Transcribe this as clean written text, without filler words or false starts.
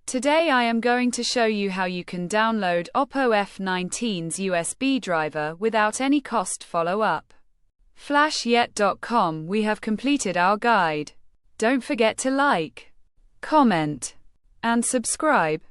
Today I am going to show you how you can download Oppo F19s USB driver without any cost. Follow up. Flashyet.com. We have completed our guide. Don't forget to like, comment, and subscribe.